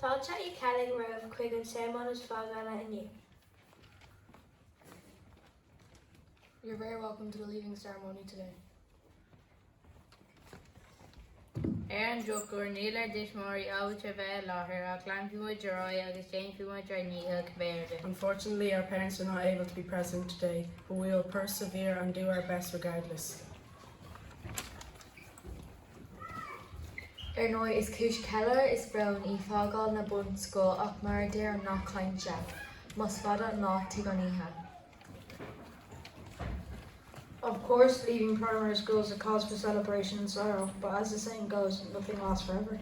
Fáilte I ceallaigh roimh chuig an séimeas fágála inniu. You're very welcome to the leaving ceremony today. An drogur nílar dismóí ábhailte bheith láthair ach leanfiúid de roi agus déanfiúid ar níthe cibéirde. Unfortunately, our parents are not able to be present today, but we will persevere and do our best regardless. Nói is cúis Keller is brown I fágáil na bun sco ach mar dear nach cainte, mas fada ná tigoníthe. Of course, leaving primary school is a cause for celebration and sorrow, but as the saying goes, nothing lasts forever.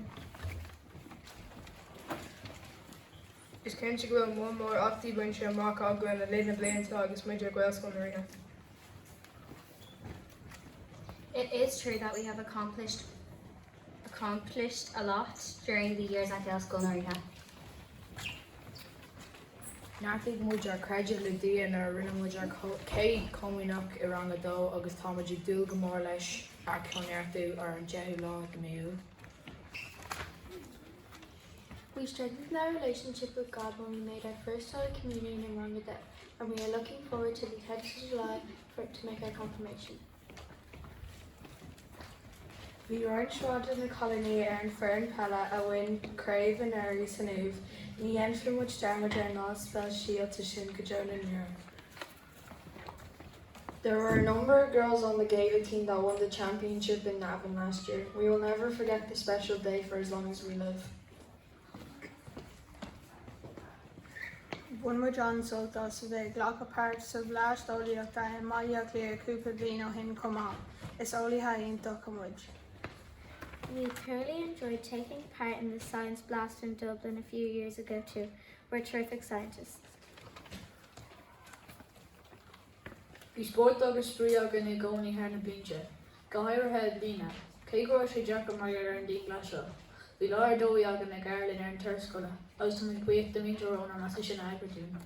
Is céint go bhfuil one mór achtaí buinte amach agla na lína blianta agus muidir Gaelscoil na ríthe. It is true that we have accomplished a lot during the years at Gaelscoil na ríthe. Náirtigh muid ar creidir le dtí ar rinne muid ar céad comínach I rang dó agus táimeid dúil go mór leis ar ceanneartú ar an 10 lá go míú. We strengthened our relationship with God when we made our first Holy Communion in Bronnadh, and we are looking forward to the 10th of July to make our confirmation. Bhí roiint sráide na colóní ar an fearn peile a bhain craobh an airí san uamh, ní dhéanfaí muid dearmid ar ná spéil síalta sin go deo na nniuair. There were a number of girls on the Gaelic team that won the championship in Navan last year. We will never forget this special day for as long as we live. Bun muid an soltas sa bheith ghlach apart sa bhláistóireachta in maiach léir cúpla bliain ó shin chomh. Is eolaithe ionach go muid. We thoroughly enjoyed taking part in the Science Blast in Dublin a few years ago too. We're terrific scientists. Bhí spórt agus spríoga na gcónaí thar na bliante. Go háirithe bliana, cé go raibh sé deacair mar ar an dí glaseo. Bhí láir dóí agan na Gairlinn ar an turscoile, agus tá cuaíocht do míteónna mas sin agratún.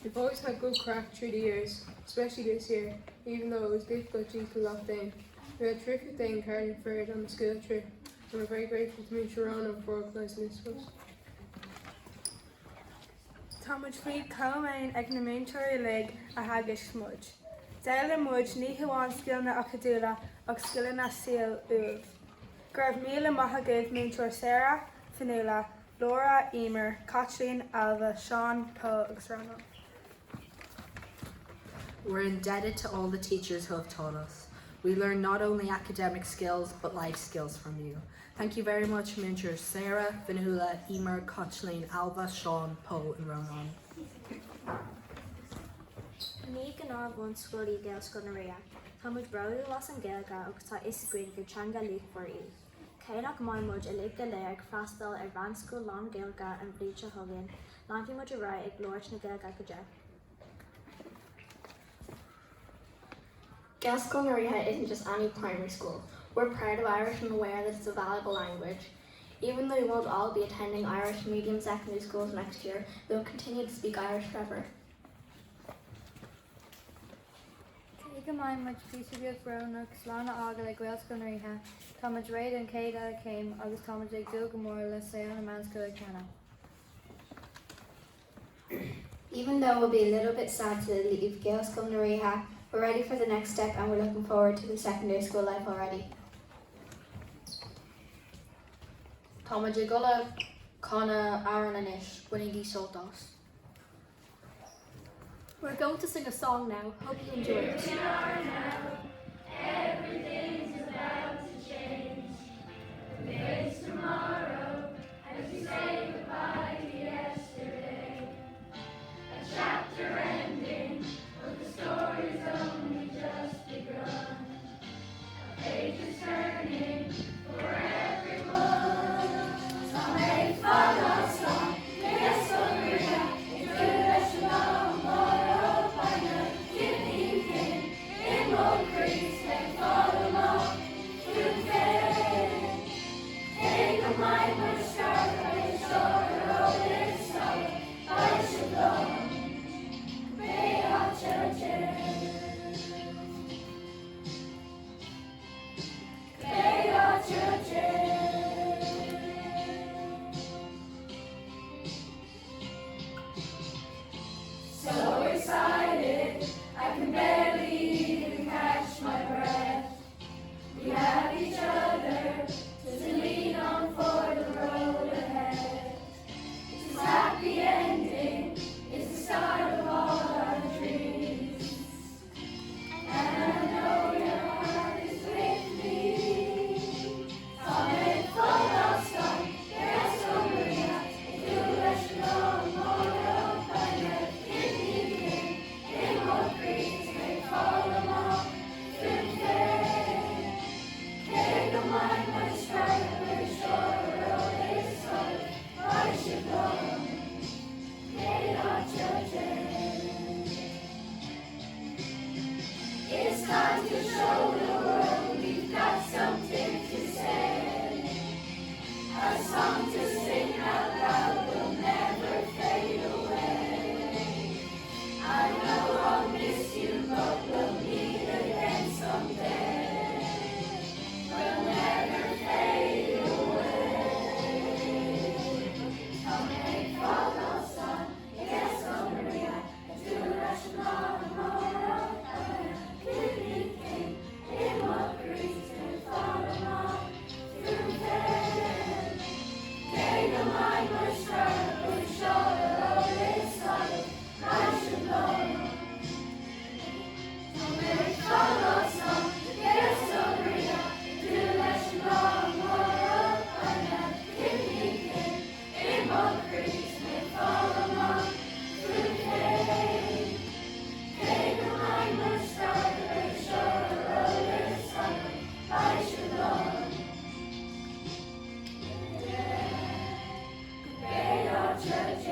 We've always had good crack through the years, especially this year, even though it was difficult due to lockdown. We had a terrific day in Carlingford on the school trip, and we're very grateful to meet Sharona for organising this for us. Tá muid faoi comhain ag na múinteoirí lig a hagas muid. Déile muid ní hamháin scialna acadúla ag scialna na síl uamh. Go raibh míle maithe agaibh múinteoir Sarah, Fionnuala, Laura, Emer, Kathleen, Alva, Sean, Paul agus Ronald. We're indebted to all the teachers who have taught us. We learn not only academic skills, but life skills from you. Thank you very much, Mentors Sarah, Fionnuala, Emer, Kathleen, Alva, Sean, Poe and Ronan. Ní gná bhain scoilí Gaelscoil na ríthe. Tá muid breú las an Gaeilge agus tá iscuin go teanga luach forí. Céadach mai muid a luach go léir ag freastal ar bhain scoil lán Gaeilge an bhríte thugann, láimfí muid a rá ag glóirt na Gaeilge go deich. Gaelscoil na ríthe isn't just any primary school. We're proud of Irish and aware that it's a valuable language. Even though we won't all be attending Irish medium secondary schools next year, we will continue to speak Irish forever. Go mai muid príomh brona sláánna aga le Gaelscoil na ríthe, tá muid réad an céad a céim agus tá muid ag dul go mór le saoil na manscoil ceanna. Even though we'll be a little bit sad to leave Gaelscoil na ríthe, we're ready for the next step and we're looking forward to the secondary school life already. Tá muid gula cána áran inis bunaí dí soltas. We're going to sing a song now. Hope you enjoy it. Everything's about to change. We face tomorrow as we say goodbye to yesterday. A chapter ending, but the story's only just begun. A page is turning for everyone. Someday follow us on. Yes, churches. So excited, I can barely even catch my breath. We have each other to lean on for the road ahead. This happy ending is the start of all our dreams. And I know your heart is with me. Come and follow us, come, yes, Maria. If you let you know tomorrow, I never thinking in what breeze may fall along through the day. Take a mind, my stride, very short, the road is solid. I should go. It's time to show the world we've got something to say. A song to sing out loud will never fade away. I know I'll miss you, but we'll meet again someday. We'll never fade away. Come and follow, son. Yes, oh Maria, to rush tomorrow. In what breeze may fall along through there. Take a mind, my stride, we're sure the road is solid. I should know. Come and follow, son. Yes, oh Maria, to rush tomorrow. I'm not thinking in what breeze may fall along through there. Take a mind, my stride, we're sure the road is solid. I should know. They are churches.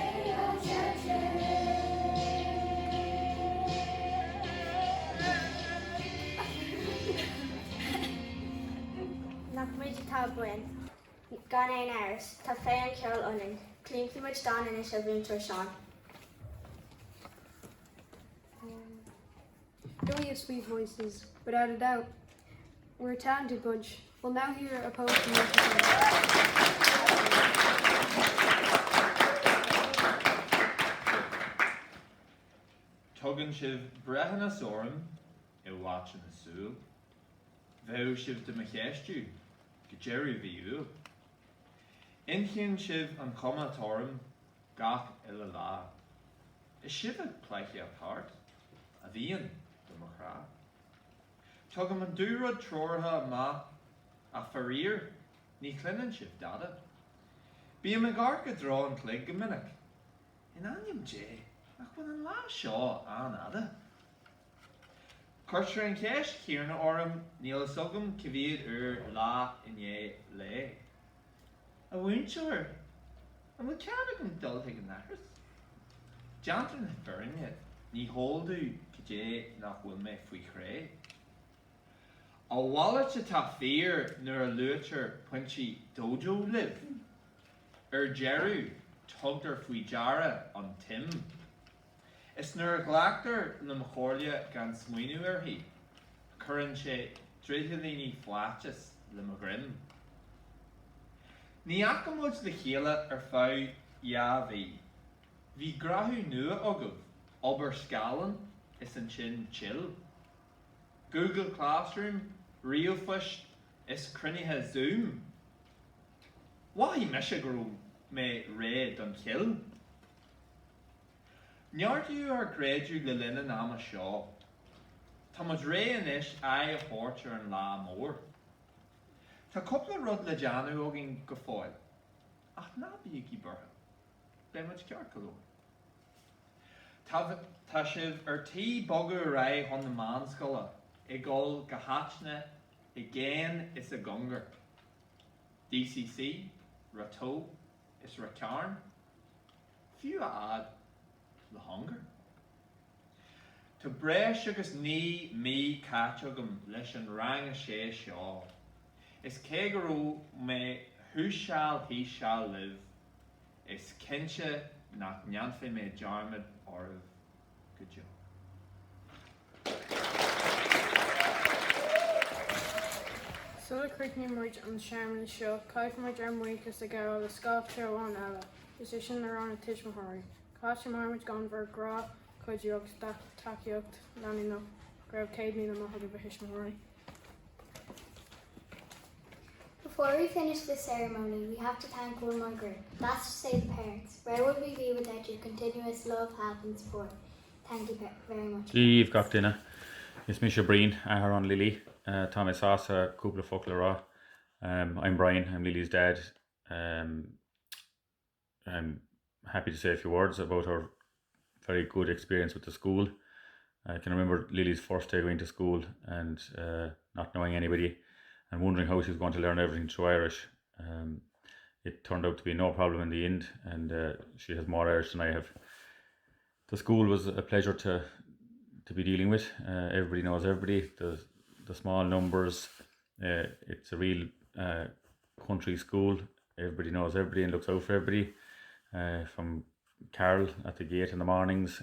They are churches. Nach muid tá buin, gan éon airs, tá fé an ceol unin, clín muid dan in is a bhúntar seán. Don't we have sweet voices? Without a doubt. We're a talented bunch. We'll now hear a poem from Tugann sibh breathan na sorum I watch na súl. Bhew sibh de machestú, go Jerry bhíú. Inchian sibh an comatorum gach ila lá. Is sibh a pleichi apart, a bhíon de machra. Tugann an dúrad trórtha ma a farír, ní clinan sibh dada. Bí am a garca drá an clig go minic. In aniam jay, ach bud an lá seo an ada. Cuirtear an ceist chéarna orm níl sogam civíad lá iné le. A bhainteoir, an bhfuil ceanna an dultha an nachras. Deantar na bhirne, ní hóldú cé nach bhfuil me faoi chré. A bhhaile se tá fér nuair a luaitear pointí dojo liv. Jeru tugtar faoi deara an Tim. Is nuair a ghlaachtar na mchorlia gan smaoinú arthaí, cuireann sé tríochaidíní flaachtas le mo grim. Ní acamóid le chéile ar fáil bhí. Bhí grathú nua agah, obair scalan is an sin chill. Google Classroom, rialfais is crunnithe Zoom. Wahí meise go me ré don chill. Neartú ar gréadú le linn am a seo. Tá muid ré inis a chóirtear an lá mór. Tá cúpla rud le deanú ógin go fáil, ach ná bíigh burtha, be muid ceart go leor. Tá sibh ar tí bogu ré hon na manscoile, I gol go háitne, I géan is a gungar. DCC, rató, is ratarn, fiú a ad le hunger. Tá breis agus ní mí catagam leis an rang a sé seo. Is cé go raibh me who shall he shall live. Is cinse nach neanfa me dearmid ormh go job. Sulla Crickney an Sherman Show, Kaifmaj Armweekus, the girl, the sculpture one Ella, position around a Tishmahori. Kashim Armage gone for Gra, Kojok, Takyok, Lanino, Grab Cadney, the Mahog of a Hishmahori. Before we finish this ceremony, we have to thank one more group. That's to say the parents. Where would we be without your continuous love, help and support? Thank you very much. Steve Gochdina, it's Misha Breen, Aharon Lily, Thomas Asa, Kubla Foklara. I'm Brian, I'm Lily's dad. I'm happy to say a few words about our very good experience with the school. I can remember Lily's first day going to school and not knowing anybody and wondering how she was going to learn everything through Irish. It turned out to be no problem in the end, and she has more Irish than I have. The school was a pleasure to be dealing with. Everybody knows everybody. The small numbers. It's a real country school. Everybody knows everybody and looks out for everybody. From Carol at the gate in the mornings,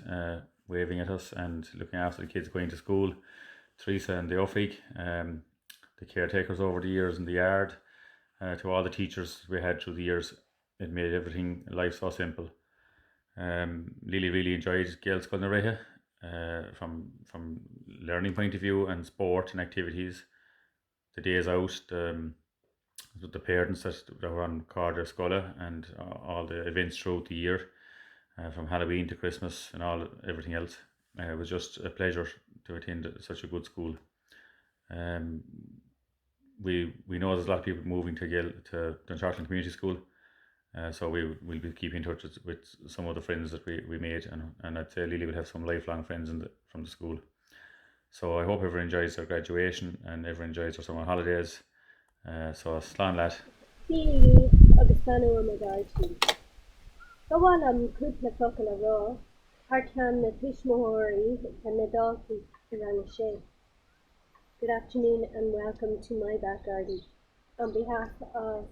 waving at us and looking after the kids going to school. Teresa and the Ofig, the caretakers over the years in the yard, to all the teachers we had through the years. It made everything, life so simple. Lily really enjoyed Gael School na Reithe, from learning point of view and sport and activities. The days out, with the parents that were on Carder Scholar and all the events throughout the year, from Halloween to Christmas and everything else. It was just a pleasure to attend such a good school. We know there's a lot of people moving to Dunchartlan Community School, so we'll be keeping in touch with some of the friends that we made, and I'd say Lily will have some lifelong friends from the school. So I hope everyone enjoys their graduation and everyone enjoys their summer holidays. So slán leat. Fíorú agus fanú am agáiltí. Go bhfuil am cúpla focail a rá, thar ceann na tuismitheoirí a na dáltaí a rang sé. Good afternoon and welcome to my back garden. On behalf of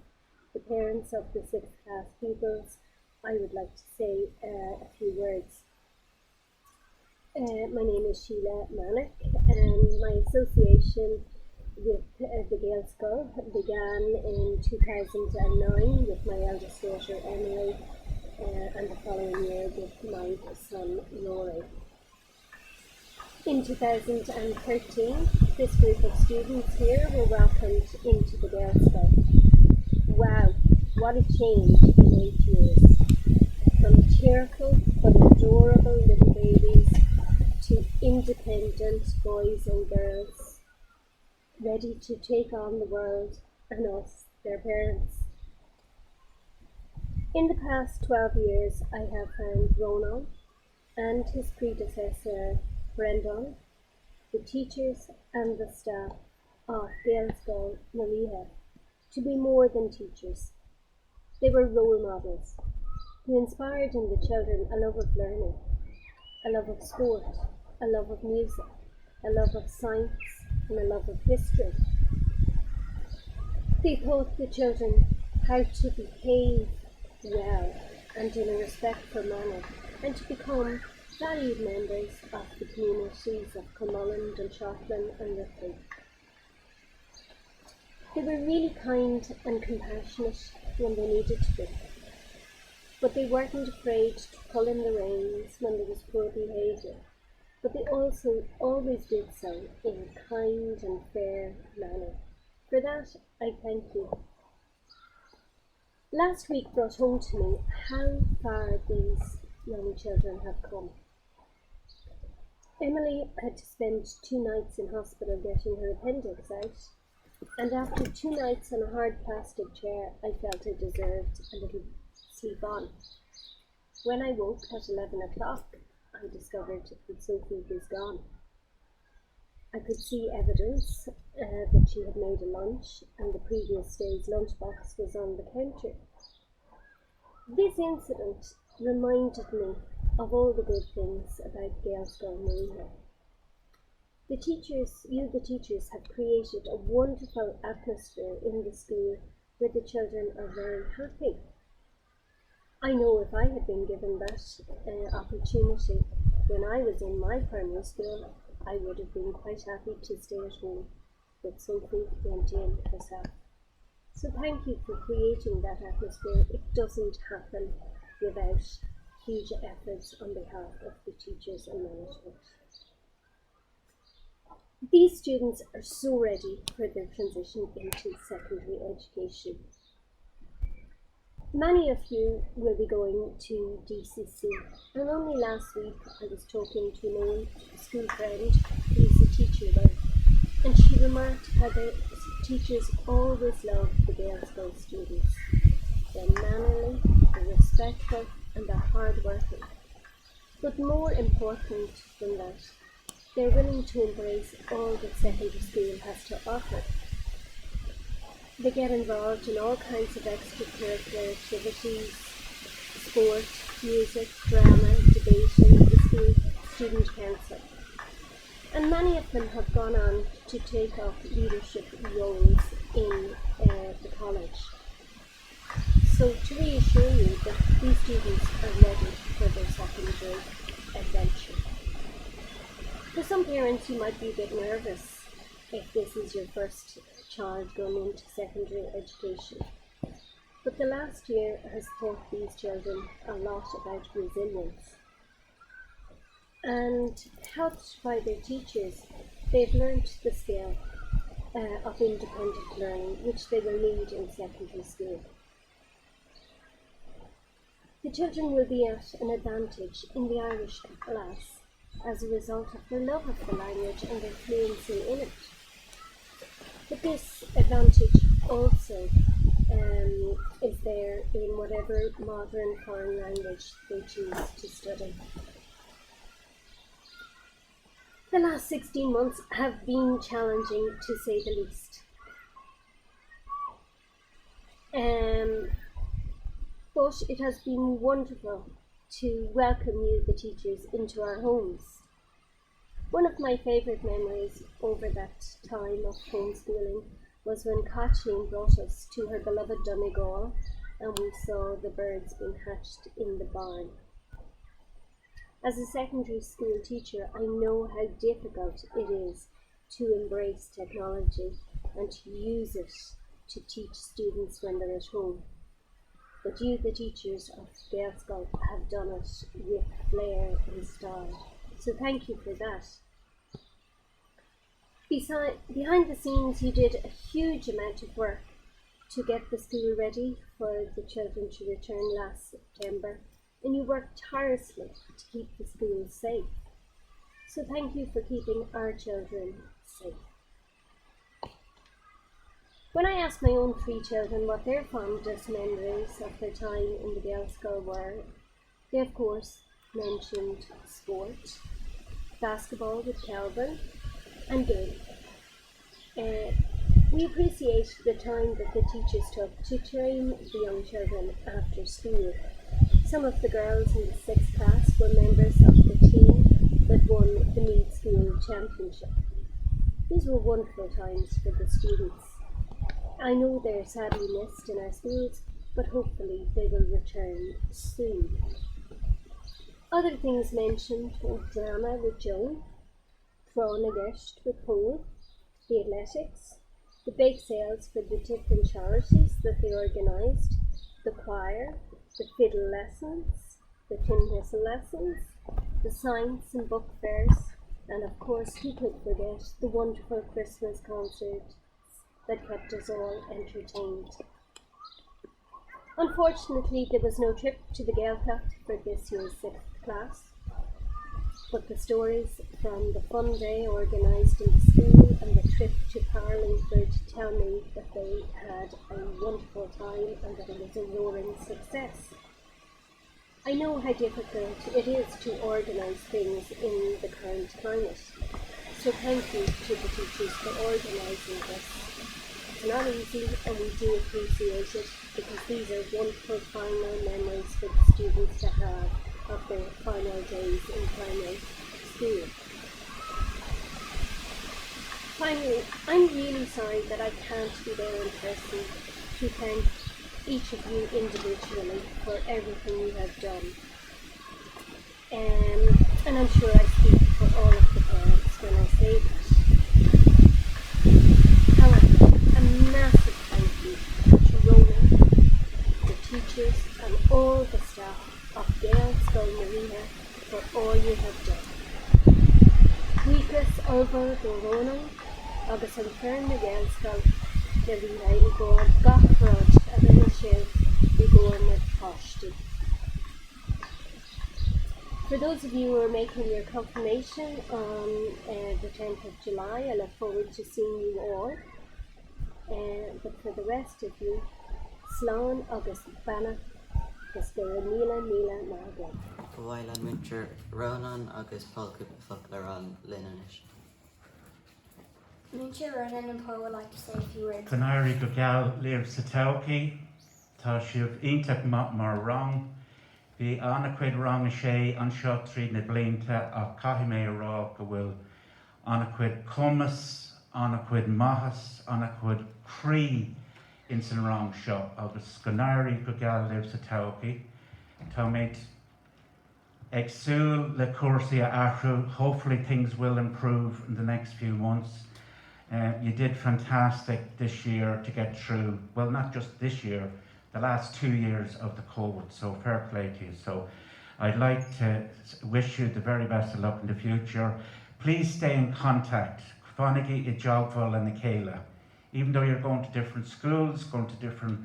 the parents of the 6th class pupils, I would like to say a few words. My name is Sheila Manick, and my association with the Gael School began in 2009 with my eldest daughter Emily, and the following year with my son Rory. In 2013, this group of students here were welcomed into the Gael School. Wow, what a change in 8 years. From cheerful but adorable little babies to independent boys and girls, ready to take on the world and us, their parents. In the past 12 years, I have found Bronnadh and his predecessor, Bronnadh, the teachers and the staff of Gael School na Reithe, to be more than teachers. They were role models who inspired in the children a love of learning, a love of sport, a love of music, a love of science, and a love of history. They taught the children how to behave well and in a respectful manner, and to become valued members of the communities of Cumullen, Dunchartlan and Ripley. They were really kind and compassionate when they needed to be, but they weren't afraid to pull in the reins when there was poor behaviour, but they also always did so in a kind and fair manner. For that, I thank you. Last week brought home to me how far these young children have come. Emily had to spend 2 nights in hospital getting her appendix out, and after 2 nights on a hard plastic chair, I felt I deserved a little sleep on. When I woke at 11 o'clock, I discovered that Sophie was gone. I could see evidence that she had made a lunch, and the previous day's lunchbox was on the counter. This incident reminded me of all the good things about Gael School na Reithe. The teachers have created a wonderful atmosphere in the school where the children are very happy. I know if I had been given that opportunity when I was in my primary school, I would have been quite happy to stay at home. but Sophie went in herself. So thank you for creating that atmosphere. It doesn't happen without huge efforts on behalf of the teachers and management. These students are so ready for their transition into secondary education. Many of you will be going to DCC, and only last week I was talking to an old school friend who's a teacher there, and she remarked how the teachers always love the Girls' School students. They're mannerly, they're respectful, and they're hard-working. But more important than that, they're willing to embrace all that secondary school has to offer. They get involved in all kinds of extracurricular activities, sport, music, drama, debating, the school student council. And many of them have gone on to take up leadership roles in the college. So to reassure you that these students are ready for their secondary adventure. For some parents, you might be a bit nervous if this is your first child going into secondary education. But the last year has taught these children a lot about resilience. And helped by their teachers, they've learnt the skill of independent learning, which they will need in secondary school. The children will be at an advantage in the Irish class as a result of their love of the language and their fluency in it. But this advantage also is there in whatever modern foreign language they choose to study. The last 16 months have been challenging, to say the least. But it has been wonderful to welcome you, the teachers, into our homes. One of my favourite memories over that time of homeschooling was when Kathleen brought us to her beloved Donegal and we saw the birds being hatched in the barn. As a secondary school teacher, I know how difficult it is to embrace technology and to use it to teach students when they're at home. But you, the teachers of Girls' School, have done it with flair and style. So thank you for that. Behind the scenes, you did a huge amount of work to get the school ready for the children to return last September, and you worked tirelessly to keep the school safe. So thank you for keeping our children safe. When I asked my own 3 children what their fondest memories of their time in the Girls' School were, they of course mentioned sport, basketball with Kelvin, and game. We appreciate the time that the teachers took to train the young children after school. Some of the girls in the 6th class were members of the team that won the Mead School Championship. These were wonderful times for the students. I know they're sadly missed in our schools, but hopefully they will return soon. Other things mentioned were drama with Joan, Bronnadh with Paul, the athletics, the bake sales for the different charities that they organised, the choir, the fiddle lessons, the tin whistle lessons, the science and book fairs, and of course who could forget the wonderful Christmas concert that kept us all entertained. Unfortunately, there was no trip to the Gaeltacht for this year's 6th class, but the stories from the fun day organised in the school and the trip to Carlingford tell me that they had a wonderful time and that it was a roaring success. I know how difficult it is to organise things in the current climate, so thank you to the teachers for organising this. It's not easy, and we do appreciate it because these are wonderful final memories for the students to have of their final days in primary school. Finally, I'm really sorry that I can't be there in person to thank each of you individually for everything you have done. And I'm sure I speak for all of the parents when I say that. massive thank you to Ronan, the teachers and all the staff of Gael School Marina for all you have done. Cuicas over go Ronan agus an fearn na Gael School Marina I go an gachrod a rinne siad I go an na posti. For those of you who are making your confirmation on the 10th of July, I look forward to seeing you all. But for the rest of you, Slán agus Banna agus go Míle Margaret. Bhhail an winter Ronan agus Polka Fuckler on Linanis. Mincha Ronan and Paul would like to say a few words. Canary go gal live sa tauki, tá siad iontak mar wrong. Bhí anna cuid wrong a sé an seo tríd na blianta a caithim é rá go bhfuil anna cuid cumas, anna cuid mahas, anna cuid crí in san wrong seo agus Canary go gal live sa tauki. Tá méid agsúil le cuasaí a athru. Hopefully things will improve in the next few months. You did fantastic this year to get through, well, not just this year, the last 2 years of the COVID, so fair play to you. So I'd like to wish you the very best of luck in the future. Please stay in contact. Fanigi I jobful and the Kayla. Even though you're going to different schools, going to different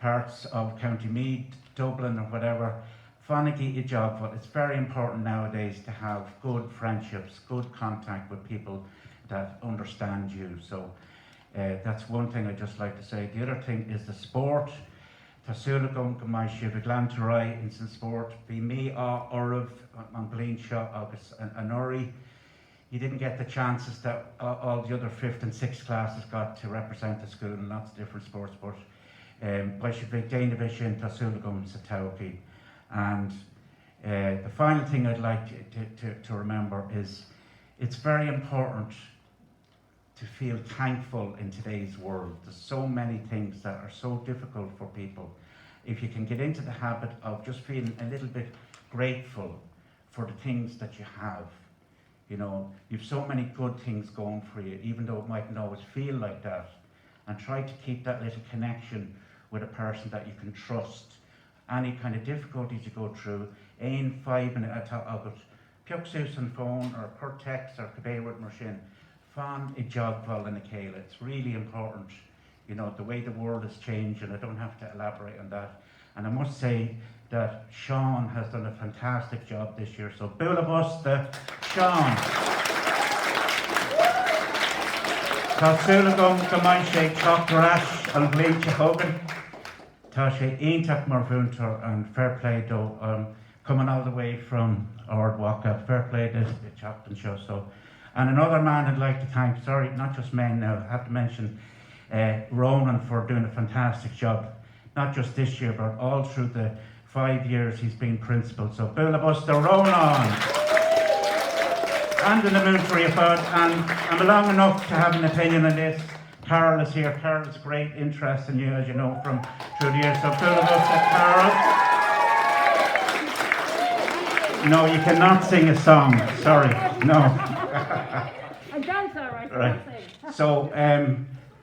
parts of County Meath, Dublin or whatever, Fanigi I jobful. It's very important nowadays to have good friendships, good contact with people that understand you. So that's one thing I'd just like to say. The other thing is the sport. Tásúla gom go mai sibh glantarai in san sport. Bhí me á oribh an blian seo agus an ori. You didn't get the chances that all the other 5th and 6th classes got to represent the school in lots of different sports, but by sibh déanamh sin tásúla gom sa tauki. And the final thing I'd like to remember is it's very important to feel thankful in today's world. There's so many things that are so difficult for people. If you can get into the habit of just feeling a little bit grateful for the things that you have. You know, you've so many good things going for you, even though it mightn't always feel like that. And try to keep that little connection with a person that you can trust. Any kind of difficulties you go through, ein 5 minute agat piuxus on phone or per text or cabéward machine. Fan I jobful in a Kayla. It's really important, you know, the way the world has changed, and I don't have to elaborate on that. And I must say that Sean has done a fantastic job this year. So bula busta, Sean. Tásúla gom go maith sé chocrash an bblion hogan. Tá sé iontak mar bhúntar and fair play though, coming all the way from Ardwaka. Fair play to the Chapton show. So. And another man I'd like to thank, sorry, not just men now, I have to mention Ronan for doing a fantastic job, not just this year, but all through the 5 years he's been principal. So, Bula Buster Ronan! And in the mood for you, bud, and I'm long enough to have an opinion on this. Carol is here. Carol's great interest in you, as you know, from through the years. So, Bula Buster, Carol. No, you cannot sing a song, sorry, no. I dance all right. Right. So,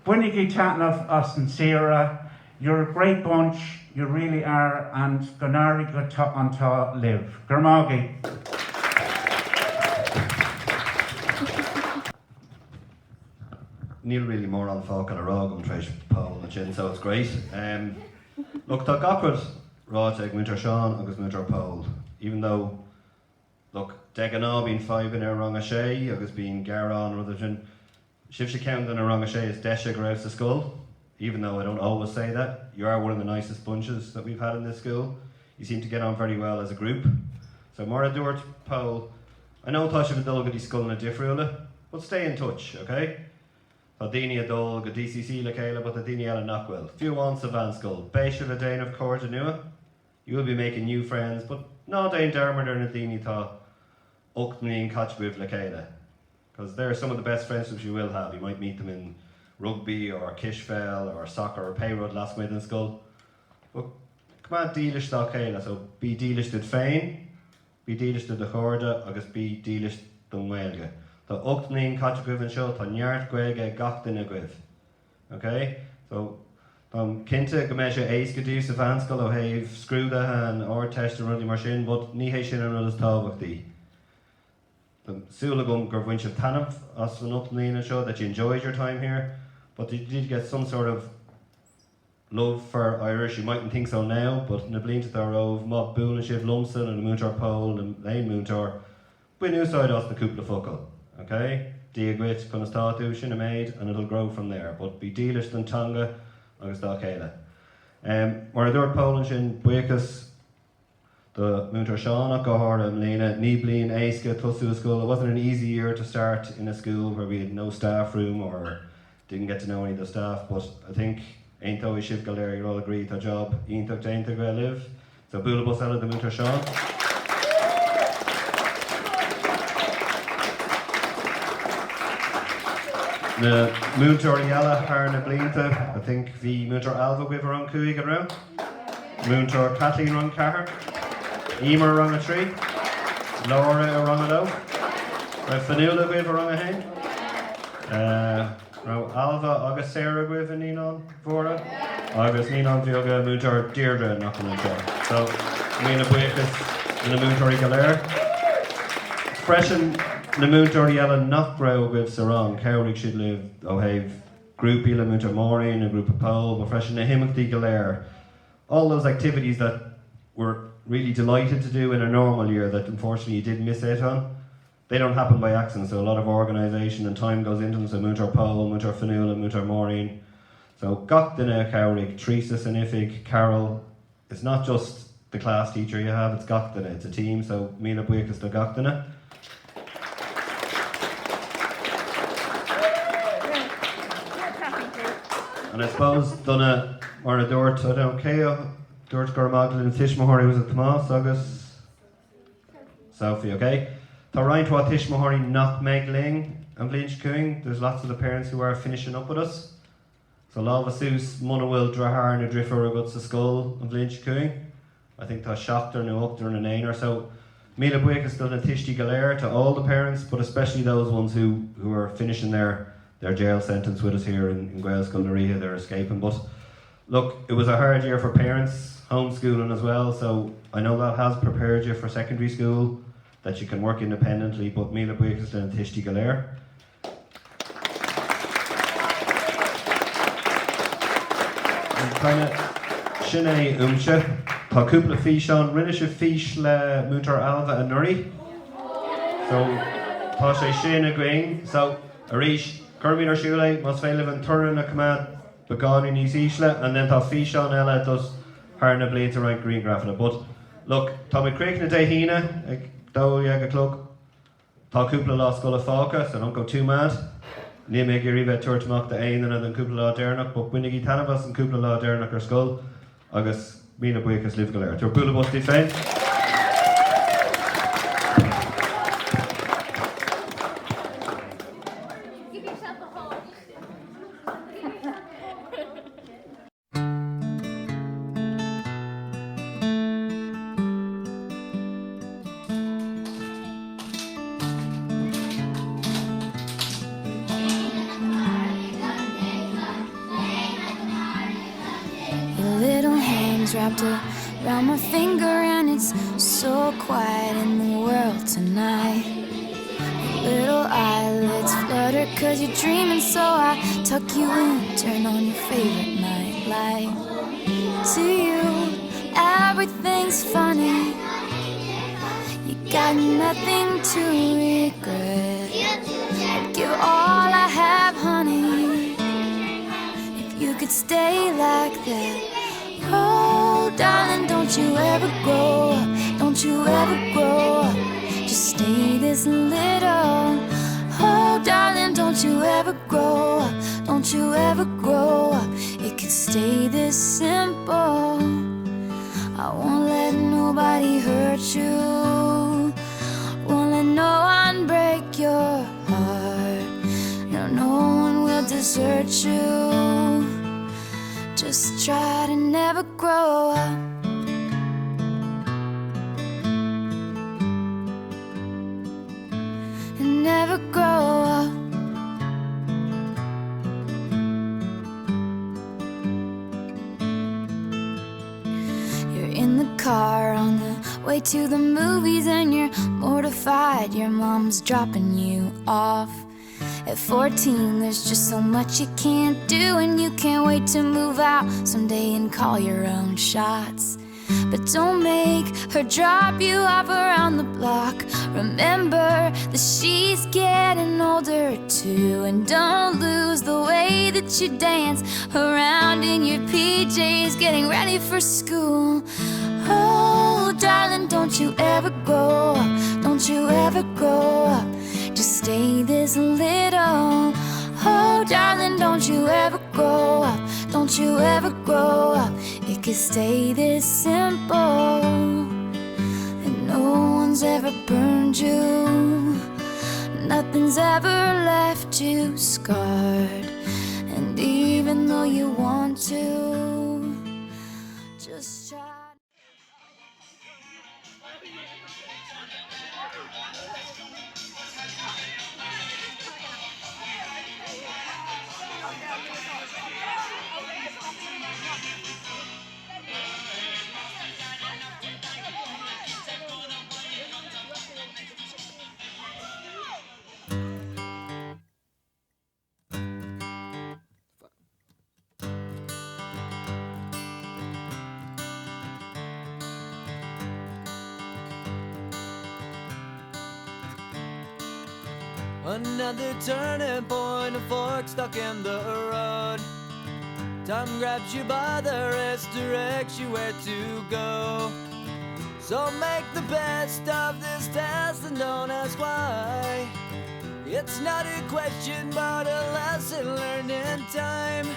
when you get chatting of us and Sarah, you're a great bunch, you really are, and Gonari go on to live. Gurmagi. Neil really more on folk and a rog and Trish Paul and chin, so it's great. Look, tá gacrad ráte Winter Sean agus Winter Paul, even though look, Deganá being 5 in a wrong a sé, agus being Garan rather than Shif she count in a wrong a sé is Desha Grouse to school. Even though I don't always say that, you are one of the nicest bunches that we've had in this school. You seem to get on very well as a group. So Mara Dúirt Paul, I know Tasha Vidulgadi school in a diffriula, but stay in touch, okay? Dini Adol, go DCC le Kayla, but the Dini Ella Knockwell. Few wants of Van School. Beisha Vidane of Court Nua. You will be making new friends, but no Dane Dermot or Nadini Tha. Oakney and Catchbooth Lakeda, because they're some of the best friendships you will have. You might meet them in rugby or Kishfell or soccer or Payrod last night in school. But come on, dealish da Kayla, so be dealish did fein, be dealish did the Horda, agus be dealish dun Welga. The Oakney and Catchbooth and show, ta nyart gwege gach din a gwif. Okay? So, Kinta Gamesha Ace Gadus of Hanskel o Have Screwda and or Test and Rundy Marshin, but Niheshin and others Talvachdi. The Sulagum Gurwinch of Tanav, us van Upnina show that you enjoyed your time here, but you did get some sort of love for Irish. You mightn't think so now, but na Blinta Rove, Mob Bool and Shiv Lumsden and the Moontar Pole and Lane Moontar, we knew side us the Kupla Fuckle. Okay? Diagwit, Conastatu, Shinamaid, and it'll grow from there. But be dealish than Tonga, August Dalkela. Mar Dur Polish in Buikas, the Moontar Sean, Gohar, and Lena, Niblin, Aiska, Tusu school. It wasn't an easy year to start in a school where we had no staff room or didn't get to know any of the staff, but I think Ainto we Shiv Galer, you all agree to job, Ainto Dainta go live. So Bulabus out of the Moontar Sean. The Moontar Yala Harna Blinta, I think the Moontar Alva with around Cooig around. Moontar Kathleen Run Cahar. Emer rung a tree, Laura rung a low, Fanula with rung a hen, Alva August Sarah with a Ninon Vora, August Ninon Vioga Moontar Deirdre knocking on door. So, Mina Buikas in the Moontar Galer. Freshen the Moontar Yella not grow with Sarong, Cowrick should live, O'Have, group Ela Moontar Maureen, a group of Pole, but freshen the Himmock the Galer. All those activities that were really delighted to do in a normal year that unfortunately you did miss out on. They don't happen by accident, so a lot of organisation and time goes into them. So Moontar Powell, Moontar Fanula, Moontar Maureen. So Gachdana, Cowrick, Teresa Sanifig, Carol. It's not just the class teacher you have, it's Gachdana, it's a team. So Mila Buikas the Gachdana. And I suppose Donna Marna Dort, I don't care. George Gormagdalene Tishmahori was at Tomas, August Sophie, okay? Tá Ryan Twa Tishmahori knock Megling and Blinch Cooing. There's lots of the parents who are finishing up with us. So Lava Sus, Munawil Drahar and Driffer got to Skull and Blinch Cooing. I think Tá Shachter and Upter and Ainer. So Mila Buick is still a Tishti Galer to all the parents, but especially those ones who are finishing their jail sentence with us here in Wales Gulnaria. They're escaping. But look, it was a hard year for parents. Homeschooling as well, so I know that has prepared you for secondary school, that you can work independently, but Mila Buikas and Tishti Galer. Kind of Shine Umsha, Tá cúpla fís an rinne se fís le Moontar Alva and Nuri. So tá sé sin a grain, so Arish, Kermit or Shule, must fail live in Turin a command, Begani Nis Isla, and then tá fís an Ella does Harna Blades around Green Graffina. But look, Tommy Craig na Dahina, Dow Yaga Club, Tá Cúpla Lá Scola Fáca, so don't go too mad. Ní mé gur ribe tuairteach de aon an Cúpla Lá Dernach, but winnig Tanavas and Cúpla Lá Dernach ar Skull, agus Mina Buikas live Galer. Tuair Bula Bus Defend. Wrapped around my finger and it's so quiet in the world tonight. Your little eyelids flutter cause you're dreaming, so I tuck you in, turn on your favorite nightlight. To you, everything's funny. You got nothing to regret. I'd give all I have, honey, if you could stay like that. Oh, darling, don't you ever grow up, don't you ever grow up, just stay this little. Oh, darling, don't you ever grow up, don't you ever grow up, it could stay this simple. I won't let nobody hurt you, won't let no one break your heart, no one will desert you. Just try to never grow up. And never grow up. car on the way to the movies, and you're mortified your mom's dropping you off. At 14, there's just so much you can't do, and you can't wait to move out someday and call your own shots. But don't make her drop you off around the block. Remember that she's getting older too, and don't lose the way that you dance around in your PJs getting ready for school. Oh, darling, don't you ever grow up, don't you ever grow up, just stay this little. Oh, darling, don't you ever grow up, don't you ever grow up, it could stay this simple. And no one's ever burned you, nothing's ever left you scarred. And even though you want to, just try. Another turning point, a fork stuck in the road. Time grabs you by the wrist, directs you where to go. So make the best of this test and don't ask why. It's not a question but a lesson learned in time.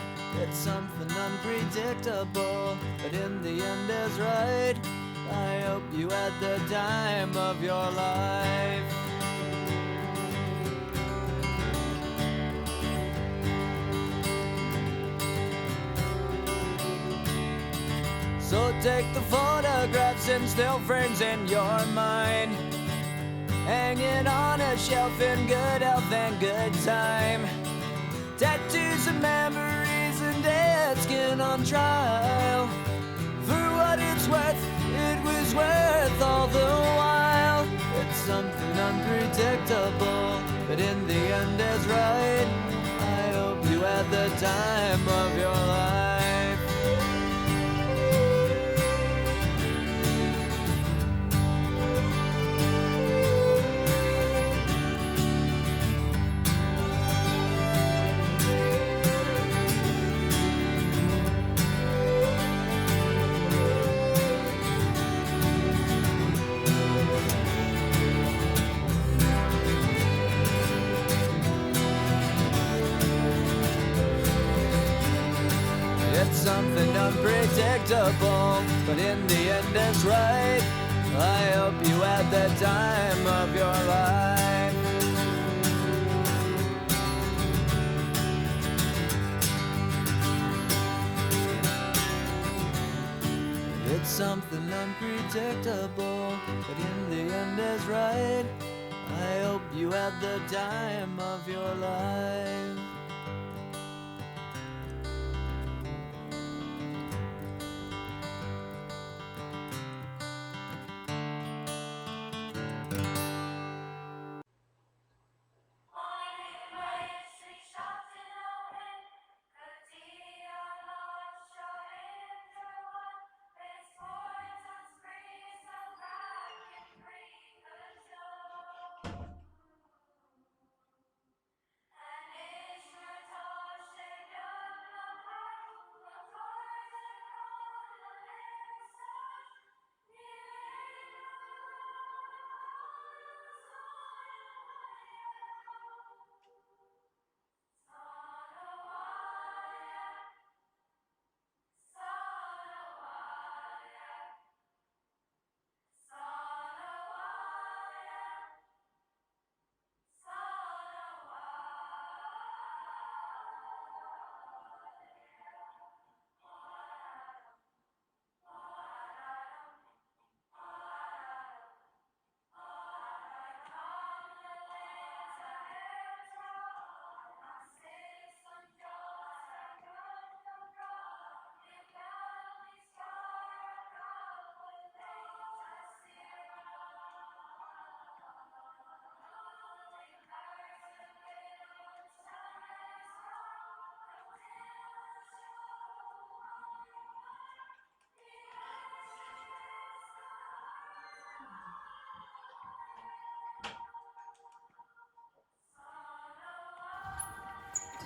It's something unpredictable, but in the end is right. I hope you had the time of your life. So take the photographs and still frames in your mind, hanging on a shelf in good health and good time. Tattoos and memories and dead skin on trial. For what it's worth, it was worth all the while. It's something unpredictable, but in the end is right. I hope you had the time of your life. It's something unpredictable, but in the end it's right. I hope you had the time of your life. It's something unpredictable, but in the end is right. I hope you had the time of your life.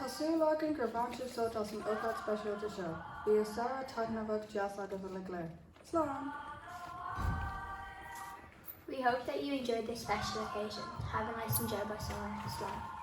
Tásúlágan gur bhaintú sótas an ócáid speisialta seo. Bhí is Sarah tagnamhach jazz agus a le. Slán! We hope that you enjoyed this special occasion. Have a nice and enjoyable summer. Slán.